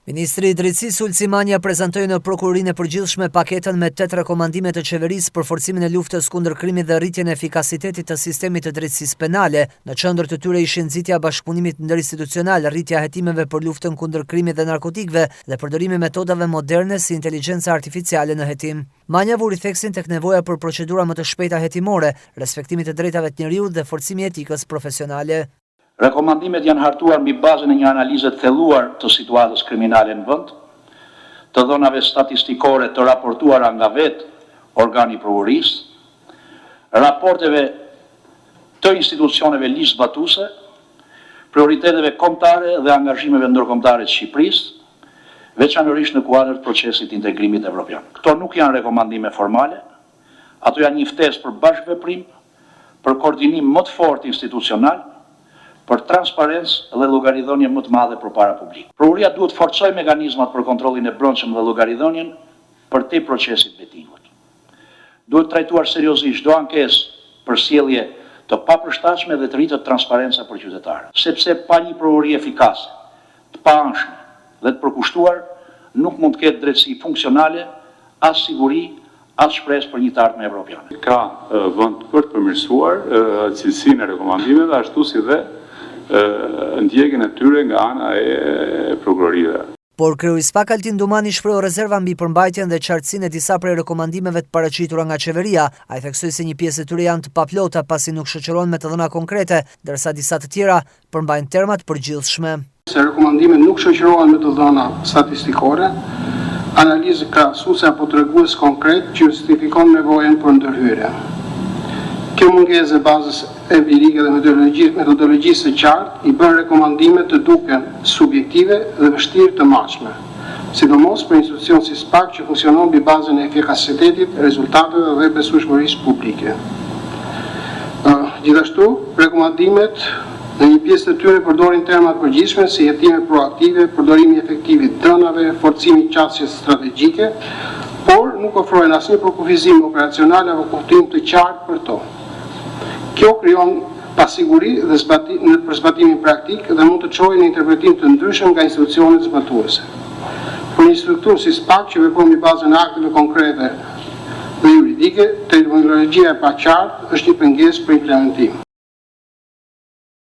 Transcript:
Ministri i Drejtësisë Ulci Manja prezantoi në Prokurorinë e Përgjithshme paketën me 8 rekomandime të qeverisë për forcimin e luftës kundër krimit dhe rritjen e efikasitetit të sistemit të drejtësisë penale. Në qendër të tyre ishin nxitja e bashkëpunimit ndërinstitucional, rritja e hetimeve për luftën kundër krimit dhe narkotikëve dhe përdorimi i metodave moderne si inteligjenca artificiale në hetim. Manja vuri theksin tek nevoja për procedura më të shpejta hetimore, respektimit të drejtave të njerëzit dhe forcimi i etikës profesionale. Rekomandimet janë hartuar mbi bazën e një analize të thelluar të situatës kriminale në vend, të dhënave statistikore të raportuara nga vetë organi prokurisë, raporteve të institucioneve ligjzbatuese, prioriteteve kombëtare dhe angazhimeve ndërkombëtare të Shqipërisë, veçanërisht në kuadër të procesit të integrimit evropian. Këto nuk janë rekomandime formale, ato janë një ftesë për bashkëveprim, për koordinim më të fortë institucional, për transparencë dhe llogaridhënie më të madhe përpara publikut. Prokuria duhet të forcojë mekanizmat për kontrollin e brendshëm dhe llogaridhënien përtej procesit betingut. Duhet trajtuar seriozisht çdo ankesë për sjellje të papërshtatshme dhe të rritet transparenca për qytetarët, sepse pa një prokurori efikase, të paanshme dhe të përkushtuar, nuk mund të ketë drejtësi funksionale, as siguri, as shpresë për një të ardhme evropiane. Ka vend për të përmirësuar cilësinë e rekomandimeve, ashtu si dhe ndjekjen e tyre nga ana e prokurorive. Por kryeispak Altin Dumani shpreu rezerva mbi përmbajtjen dhe qartësinë e disa prej rekomandimeve të paraqitura nga qeveria. Ai theksoi se një pjesë e tyre janë të paplota pasi nuk shoqërohen me të dhëna konkrete, ndërsa disa të tjera përmbajnë terma të përgjithshme. Se rekomandimet nuk shoqërohen me të dhëna statistikore, analizë krahasuese apo tregues konkret që justifikon nevojën për ndërhyrje. Kjo mungesë e bazës empirike dhe metodologjisë së qartë i bën rekomandimet të duken subjektive dhe vështirë të matshme, sidomos për institucion si SPAK që funksionon mbi bazën e efikasitetit, rezultateve dhe besueshmërisë publike. Gjithashtu, rekomandimet në një pjesë të tyre përdorin terma të përgjithshme si hetime proaktive, përdorimi efektiv i dënave, forcimi i qasjes strategjike, por nuk ofrojnë asnjë përkufizim operacional apo kuptim të qartë për to. Kjo krijon pasiguri dhe për zbatimin praktik dhe mund të çojë në interpretim të ndryshëm nga institucionet zbatuese. Për një strukturë si SPAK që vepron mbi bazën e akteve konkrete dhe juridike, terminologjia e paqartë është një pengesë për implementim.